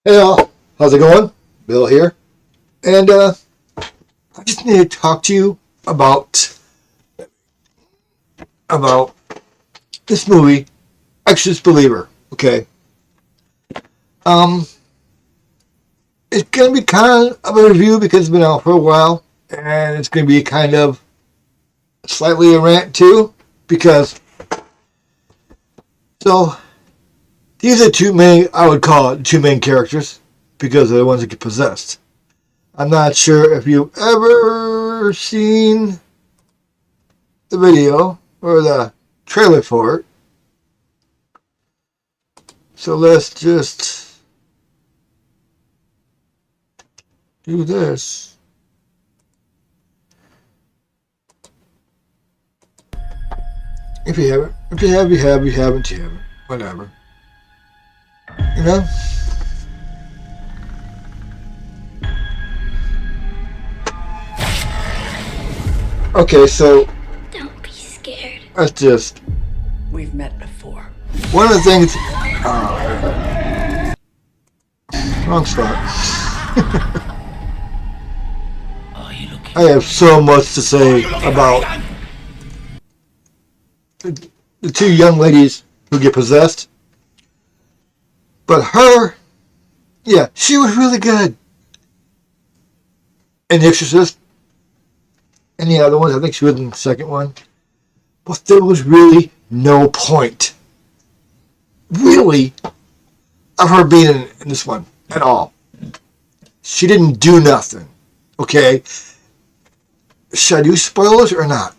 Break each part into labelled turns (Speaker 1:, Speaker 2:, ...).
Speaker 1: Hey all, how's it going? Bill here. And I just need to talk to you about this movie, Exorcist Believer. Okay. It's gonna be kind of a review because it's been out for a while, and it's gonna be kind of slightly a rant too, because these are I would call it two main characters, because they're the ones that get possessed. I'm not sure if you've ever seen the video or the trailer for it. So let's just do this. If you haven't. If you have, you have. You haven't, you haven't. Whatever. You know? Okay, so
Speaker 2: don't be scared.
Speaker 1: That's just...
Speaker 3: We've met before.
Speaker 1: One of the things... wrong spot. I have so much to say about the two young ladies who get possessed. But her, yeah, she was really good. And The Exorcist. And the other ones, I think she was in the second one. But there was really no point, really, of her being in this one at all. She didn't do nothing. Okay? Should I do spoilers or not?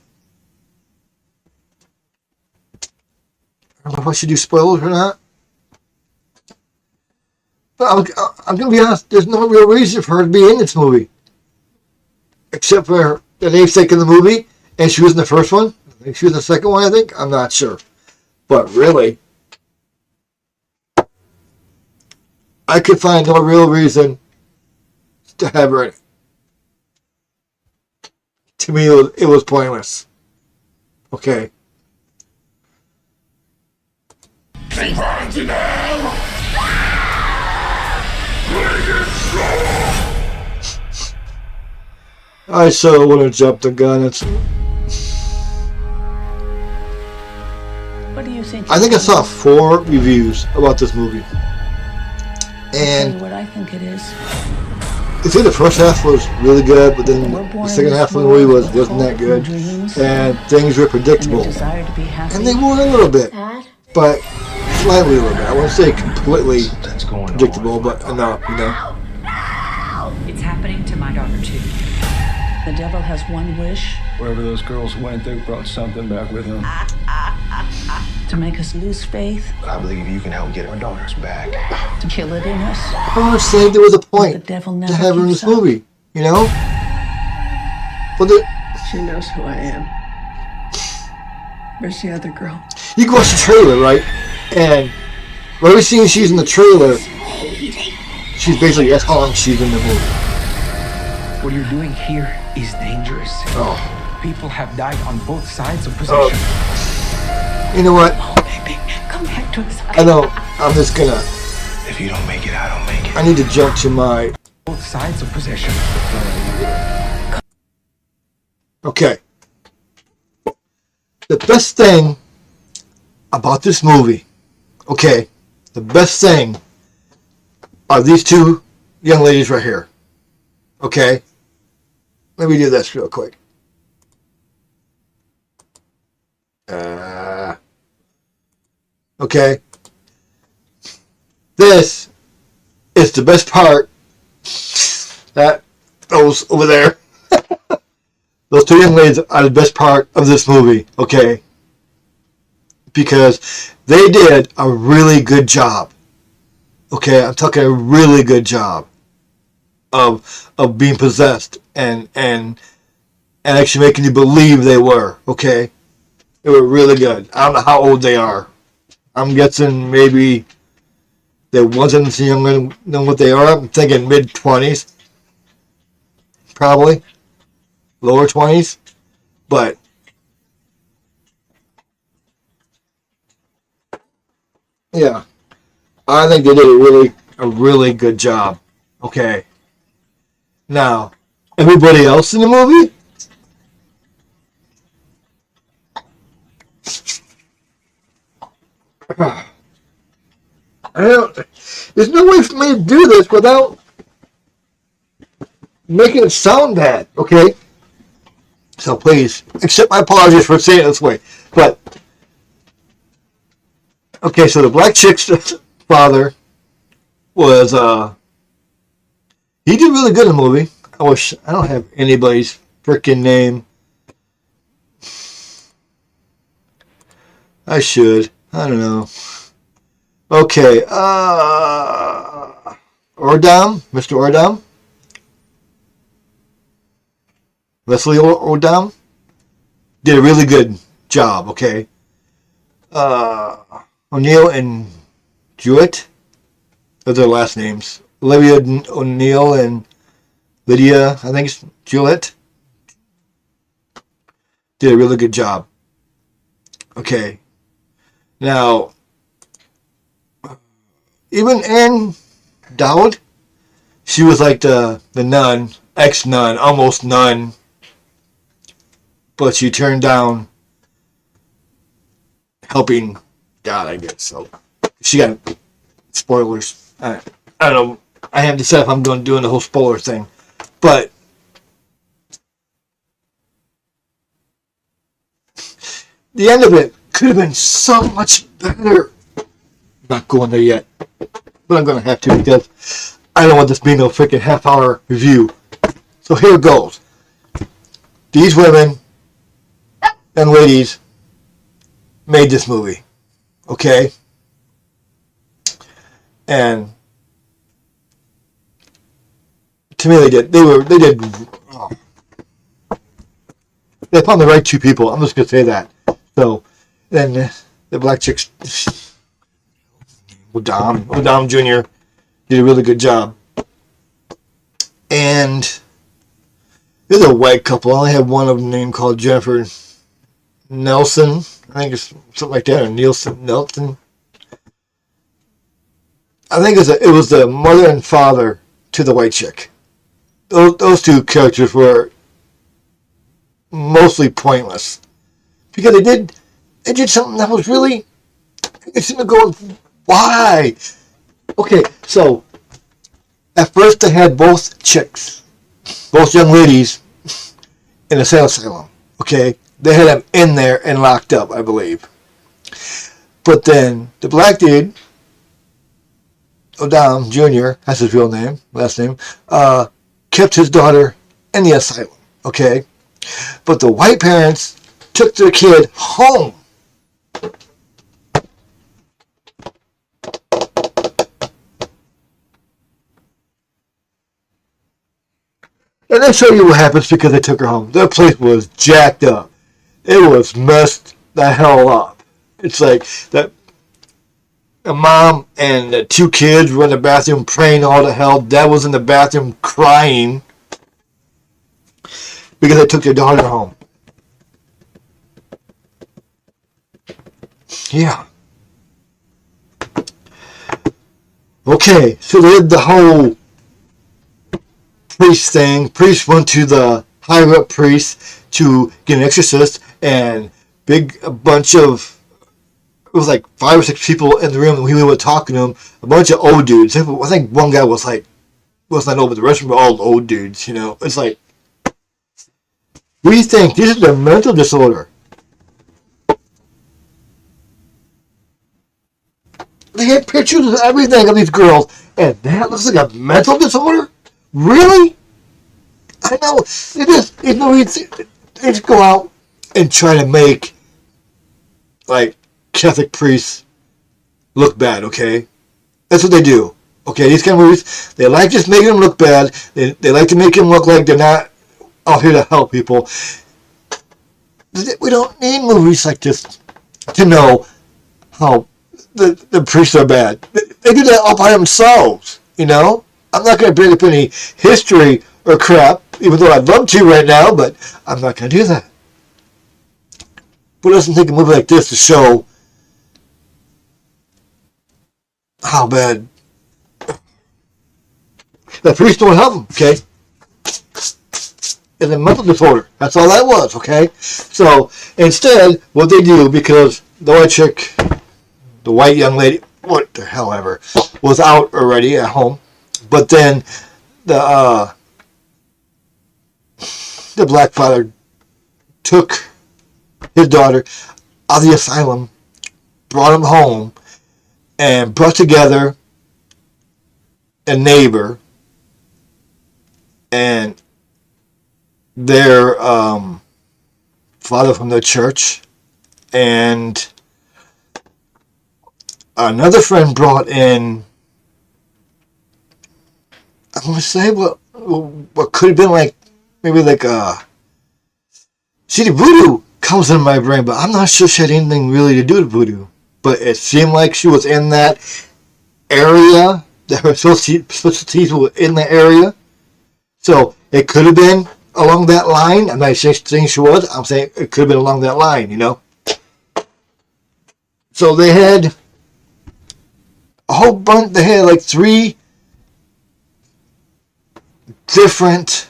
Speaker 1: I don't know if I should do spoilers or not. But I'm going to be honest, there's no real reason for her to be in this movie. Except for the namesake of the movie, and she was in the first one. I think she was in the second one, I think. I'm not sure. But really, I could find no real reason to have her in it. To me, it was pointless. Okay. I so want to jump the gun.
Speaker 3: What do you think?
Speaker 1: I think I saw 4 reviews about this movie, and
Speaker 3: what I think it is.
Speaker 1: I think the first half was really good, but then the second half of the movie wasn't that good, and things were predictable, and they were a little bit, but slightly a little bit. I wouldn't say completely predictable, but enough, you know.
Speaker 3: It's happening to my daughter too. The devil has one wish.
Speaker 4: Wherever those girls went, they brought something back with them.
Speaker 3: To make us lose faith.
Speaker 4: I believe you can help get our daughters back.
Speaker 3: To kill it in us.
Speaker 1: I would say there was a point
Speaker 3: The devil
Speaker 1: to
Speaker 3: never
Speaker 1: have her in this
Speaker 3: keeps up.
Speaker 1: movie, you know? But
Speaker 3: She knows who I am. Where's the other girl?
Speaker 1: you can watch the trailer, right? And every scene she's in the trailer, she's basically, that's how long she's in the movie.
Speaker 5: What you're doing here is dangerous.
Speaker 1: Oh.
Speaker 5: People have died on both sides of possession.
Speaker 1: You know what?
Speaker 3: Oh, baby, come back to us.
Speaker 1: I know, I'm just gonna...
Speaker 4: If you don't make it, I don't make it.
Speaker 1: I need to jump to my...
Speaker 5: Both sides of possession.
Speaker 1: Okay. The best thing about this movie, okay, the best thing are these two young ladies right here. Okay? Let me do this real quick. Okay. This is the best part. Those over there. Those two young ladies are the best part of this movie, okay? Because they did a really good job. Okay, I'm talking a really good job of being possessed and actually making you believe they were, okay? They were really good. I don't know how old they are. I'm guessing maybe they wasn't younger than what they are. I'm thinking mid-20s. Probably. Lower 20s. But yeah. I think they did a a really good job. Okay. Now, everybody else in the movie? There's no way for me to do this without making it sound bad, okay? So please, accept my apologies for saying it this way. But, okay, so the black chick's father was, he did really good in the movie. I don't have anybody's freaking name. I should. I don't know. Okay, Mr. Ordam? Leslie Odom did a really good job, okay? O'Neill and Jewett, those are their last names. Olivia O'Neill and Lydia, I think it's Jewett, did a really good job. Okay. Now, even Anne Dowd, she was like the nun, ex-nun, almost nun, but she turned down helping God, I guess. So she got spoilers. I don't know. I haven't decided if I'm going to do the whole spoiler thing, but the end of it could have been so much better. Not going there yet, but I'm going to have to because I don't want this being no freaking half-hour review. So here it goes. These women and ladies made this movie, okay? And to me, they did. Oh. They found the right two people. I'm just gonna say that. So then the black chicks, Odom Jr. did a really good job. And there's a white couple. I only have one of them named called Jennifer Nelson. I think it's something like that, or Nelson. I think it was the mother and father to the white chick. Those two characters were mostly pointless because they did something that was really, it's gonna go, why? Okay, so at first they had both young ladies in a sale asylum. Okay, they had them in there and locked up, I believe. But then the black dude, Odom Jr., that's his real name, last name, kept his daughter in the asylum, okay? But the white parents took their kid home. And they show you what happens because they took her home. Their place was jacked up. It was messed the hell up. It's like that. A mom and the two kids were in the bathroom praying all to hell. Dad was in the bathroom crying because they took their daughter home. Yeah. Okay, so they did the whole priest thing. Priest went to the higher up priest to get an exorcist, and a bunch of, it was like 5 or 6 people in the room, and we were talking to them. A bunch of old dudes. I think one guy was not old, but the rest of them were all old dudes. You know, it's like, we think this is a mental disorder. They had pictures of everything of these girls, and that looks like a mental disorder. Really? I know. They just go out and try to make like Catholic priests look bad, okay? That's what they do. Okay, these kind of movies, they like just making them look bad. They like to make them look like they're not out here to help people. We don't need movies like this to know how the priests are bad. They do that all by themselves, you know? I'm not going to bring up any history or crap, even though I'd love to right now, but I'm not going to do that. Who doesn't take a movie like this to show how bad The priest don't help him, okay? It's a mental disorder. That's all that was, okay? So instead, what they do, because the white chick, the white young lady, what the hell ever, was out already at home, but then the black father took his daughter out of the asylum, brought him home, and brought together a neighbor and their father from the church, and another friend brought in, I'm going to say what could have been like, maybe like see, the voodoo comes in my brain, but I'm not sure she had anything really to do with voodoo. But it seemed like she was in that area, that her specialties were in the area. So it could have been along that line. I'm not saying she was. I'm saying it could have been along that line, you know. So they had a whole bunch. They had like 3 different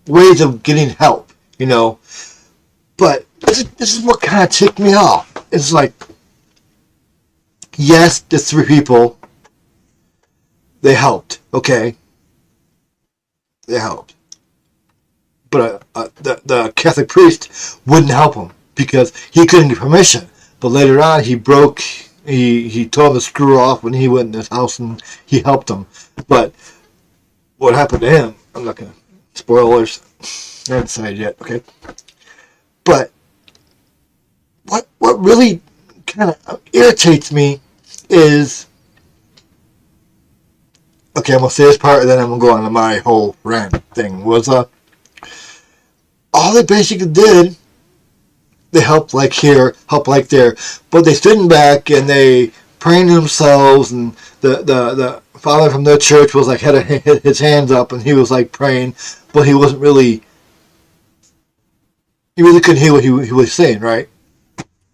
Speaker 1: ways of getting help, you know. But this is what kind of ticked me off. It's like, yes, the 3 people, they helped, okay? They helped. But the Catholic priest wouldn't help him because he couldn't get permission. But later on, he told him to screw off when he went in his house and he helped him. But what happened to him, I'm not going to, spoilers, I haven't decided yet, okay? But what really kind of irritates me is, okay, I'm going to say this part and then I'm going to go on to my whole rant thing, was all they basically did, they helped like here, helped like there, but they stood back and they praying to themselves, and the father from their church was like, had his hands up and he was like praying, but he wasn't really, you really couldn't hear what he was saying, right?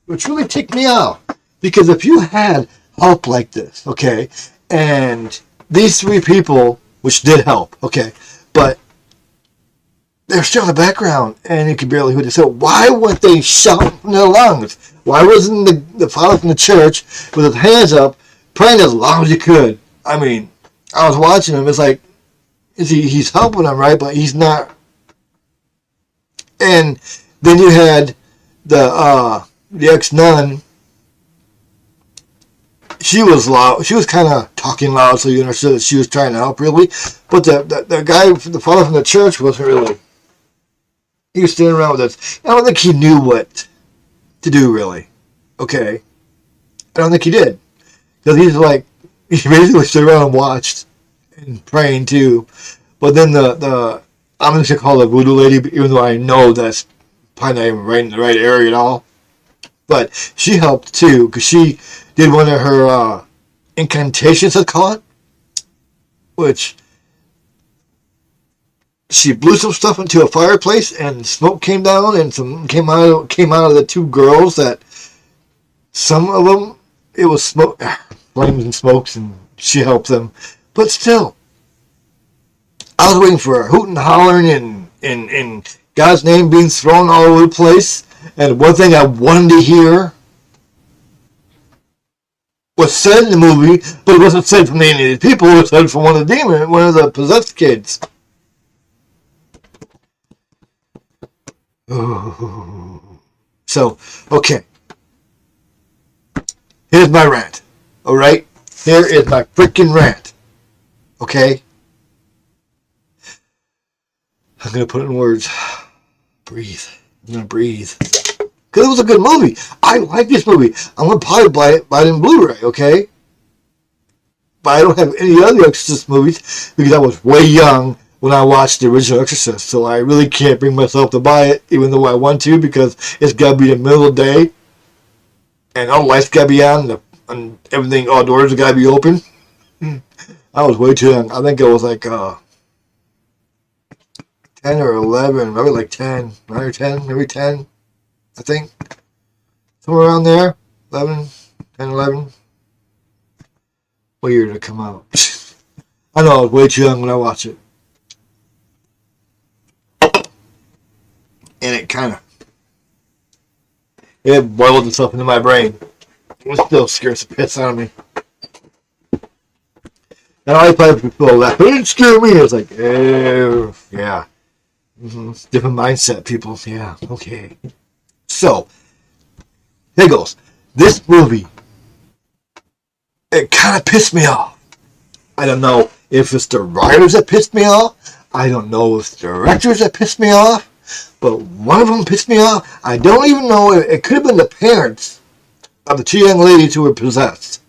Speaker 1: Which really ticked me off. Because if you had help like this, okay, and these 3 people, which did help, okay, but they're still in the background and you could barely hear what they said, why weren't they shouting from their lungs? Why wasn't the father from the church with his hands up praying as loud as he could? I mean, I was watching him, it's like, he's helping them, right, but he's not. And then you had the ex-nun. She was loud. She was kind of talking loud, so you understood that she was trying to help, really. But the guy, the father from the church, wasn't really. He was standing around with us. I don't think he knew what to do, really. Okay? I don't think he did. Because he basically stood around and watched and praying, too. But then I'm going to call her voodoo lady, even though I know that's probably not even right in the right area at all. But she helped too, because she did one of her incantations, let's call it, which she blew some stuff into a fireplace and smoke came down and some came out of the 2 girls. That some of them, it was smoke, flames and smokes, and she helped them. But still, I was waiting for a hooting, hollering, and God's name being thrown all over the place. And one thing I wanted to hear was said in the movie, but it wasn't said from any of these people. It was said from one of the possessed kids. So, okay. Here's my rant. Alright? Here is my freaking rant. Okay? I'm going to put it in words. Breathe. I'm going to breathe. Because it was a good movie. I like this movie. I'm going to probably buy it in Blu-ray, okay? But I don't have any other Exorcist movies because I was way young when I watched the original Exorcist. So I really can't bring myself to buy it, even though I want to, because it's got to be the middle of the day. And all the lights got to be on, and everything, all doors got to be open. I was way too young. I think it was like 10 or 11, maybe like 10, 9 or 10, maybe 10, I think. Somewhere around there, 11, 10, 11. What year did it come out? I know I was way too young when I watched it. And it boiled itself into my brain. It still scares the piss out of me. And I probably people that didn't scare me. It's like, oh, yeah. Different mindset, people. Yeah, okay. So, here goes. This movie, it kind of pissed me off. I don't know if it's the writers that pissed me off. I don't know if it's the directors that pissed me off. But one of them pissed me off. I don't even know if it could have been the parents of the two young ladies who were possessed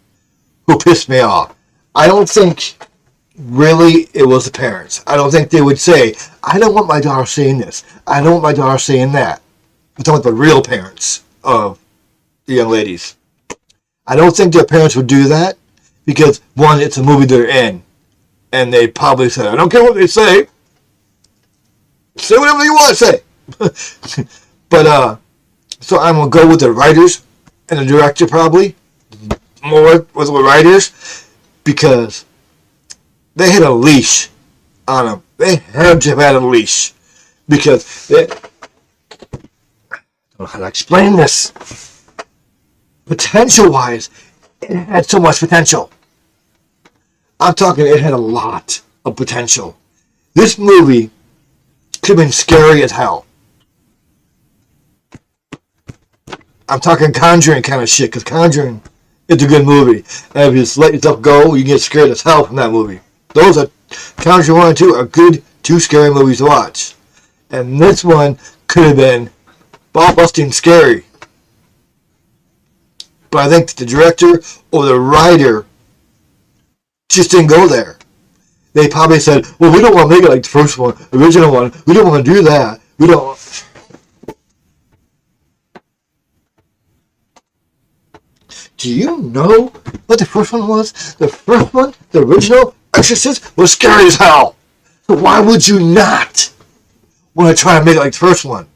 Speaker 1: who pissed me off. I don't think really it was the parents. I don't think they would say, I don't want my daughter saying this. I don't want my daughter saying that. I'm talking about the real parents of the young ladies. I don't think their parents would do that because, one, it's a movie they're in. And they probably said, I don't care what they say. Say whatever you want to say. But, so I'm going to go with the writers and the director probably. More with the writers. Because they had a leash on them. They had to have had a leash. Because they... I don't know how to explain this. Potential-wise, it had so much potential. I'm talking it had a lot of potential. This movie could have been scary as hell. I'm talking Conjuring kind of shit, because Conjuring is a good movie. And if you just let yourself go, you get scared as hell from that movie. Those are, Conjuring 1 and 2 are good, two scary movies to watch. And this one could have been ball-busting scary. But I think the director or the writer just didn't go there. They probably said, well, we don't want to make it like the first one, the original one. We don't want to do that. We don't. Do you know what the first one was? The first one, the original Exorcist, was scary as hell. So why would you not want to try and make it like the first one?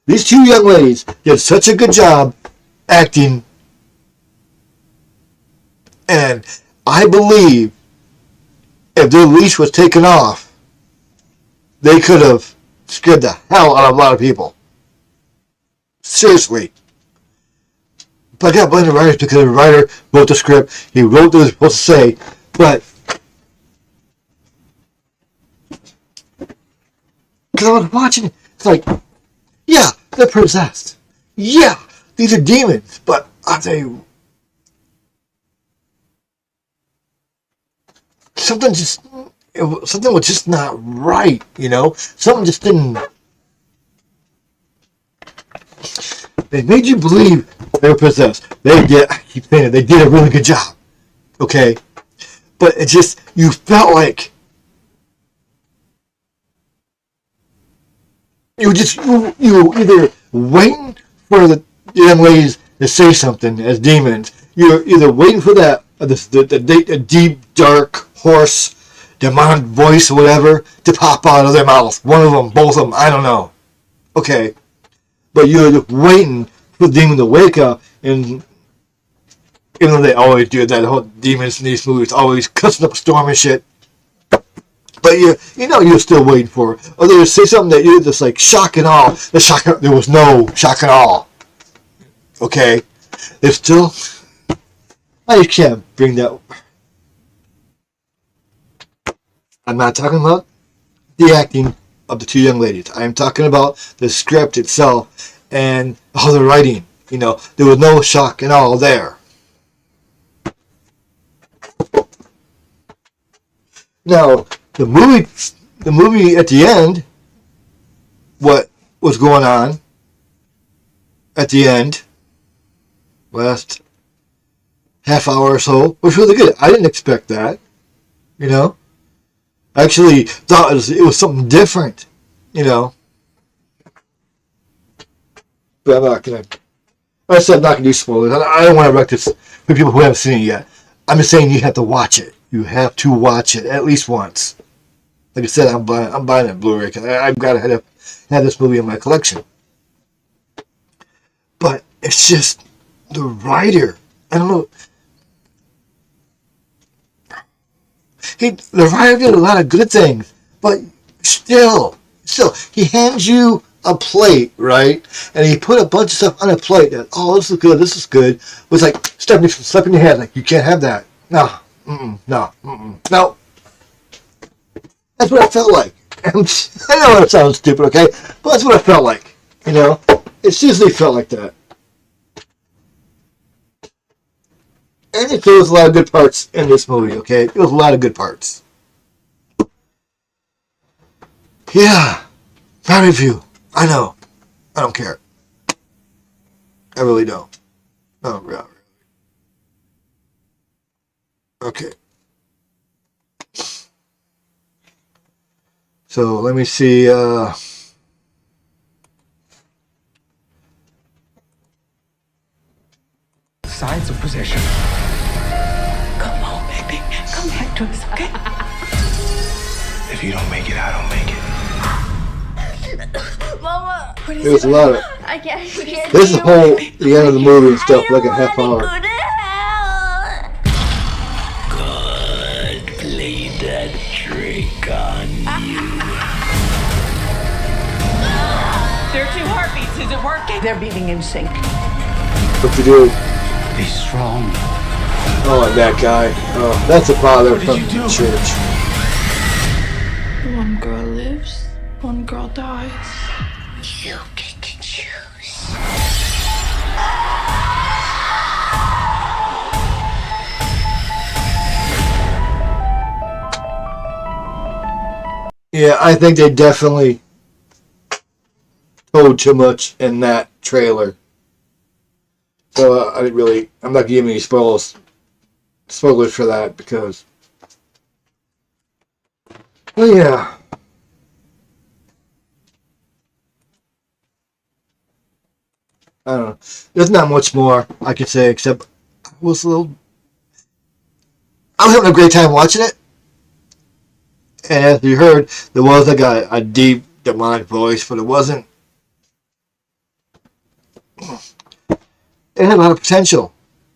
Speaker 1: These two young ladies did such a good job acting. And I believe if their leash was taken off, they could have scared the hell out of a lot of people. Seriously. But I gotta blame the writers because the writer wrote the script. He wrote what he was supposed to say. But because I was watching it, it's like, yeah, they're possessed. Yeah, these are demons. But are they... Something was just not right, you know? Something just didn't... They made you believe they were possessed. They did, I keep saying it, they did a really good job. Okay? But it just, you felt like you were either waiting for the young ladies to say something as demons. You're either waiting for that, the deep, dark, hoarse, demonic voice or whatever to pop out of their mouth. One of them, both of them, I don't know. Okay. But you're just waiting for the demon to wake up, and even though they always do that, the whole demons in these movies always cussing up a storm and shit. But you know you're still waiting for it. Or they would say something that you're just like shock and awe. There was no shock and awe. Okay? There's still... I just can't bring that... I'm not talking about the acting of the two young ladies. I am talking about the script itself and all the writing. You know, there was no shock and awe there. Now, the movie at the end, what was going on at the end, last half hour or so, was really good. I didn't expect that, you know. I actually thought it was something different, you know. But I'm not going to... I said I'm not going to do spoilers. I don't want to wreck this for people who haven't seen it yet. I'm just saying you have to watch it. You have to watch it at least once. Like I said, I'm buying it Blu-ray because I've got to have this movie in my collection. But it's just the writer. I don't know. The writer did a lot of good things, but still, he hands you a plate, right? And he put a bunch of stuff on a plate that, oh, this is good, this is good. It was like slapping your head, like, you can't have that. No, no. That's what it felt like. And I know it sounds stupid, okay? But that's what it felt like, you know? It seriously felt like that. And there was a lot of good parts in this movie, okay? There was a lot of good parts. Yeah. My review. I know. I don't care. I really don't. Oh, really. Okay. So, let me see,
Speaker 5: Signs of possession.
Speaker 3: Come on, baby. Come back to us, okay?
Speaker 4: If you don't make it, I don't make it.
Speaker 2: Mama, what is
Speaker 1: there's a lot of...
Speaker 2: I can't.
Speaker 1: This is the end of the movie and stuff, like a half hour.
Speaker 2: Go to hell.
Speaker 5: God played that trick on you.
Speaker 3: There are 2 heartbeats. Is it working? They're beating in sync.
Speaker 1: What you do?
Speaker 5: Be strong.
Speaker 1: Oh, and that guy. Oh, that's a father
Speaker 4: did
Speaker 1: from
Speaker 4: you do?
Speaker 1: the church.
Speaker 2: One girl lives, one girl dies.
Speaker 3: You get to choose.
Speaker 1: Yeah, I think they definitely told too much in that trailer. So I'm not giving any spoilers for that because, well, yeah. I don't know. There's not much more I can say except I was having a great time watching it. And as you heard, there was like a deep demonic voice, but it wasn't. It had a lot of potential.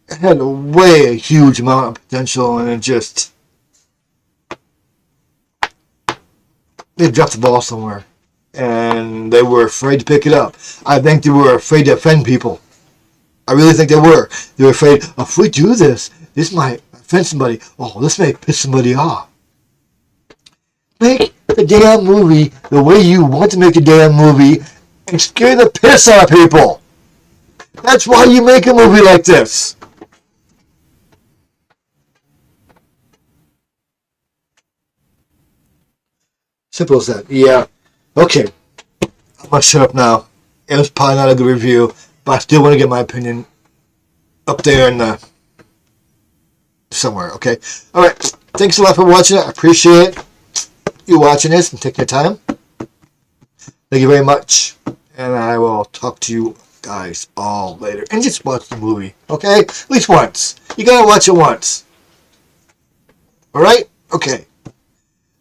Speaker 1: It had a huge amount of potential, and it just... They dropped the ball somewhere. And they were afraid to pick it up. I think they were afraid to offend people. I really think they were. They were afraid, if we do this, this might offend somebody. Oh, this may piss somebody off. Make the damn movie the way you want to make the damn movie and scare the piss out of people. That's why you make a movie like this. Simple as that. Yeah. Okay. I'm going to shut up now. It was probably not a good review, but I still want to get my opinion up there in the... somewhere, okay? Alright. Thanks a lot for watching it. I appreciate you watching this and taking your time. Thank you very much. And I will talk to you guys all later. And just watch the movie, okay? At least once. You gotta watch it once. Alright? Okay.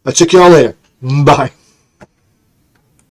Speaker 1: I'll check you all later. Bye.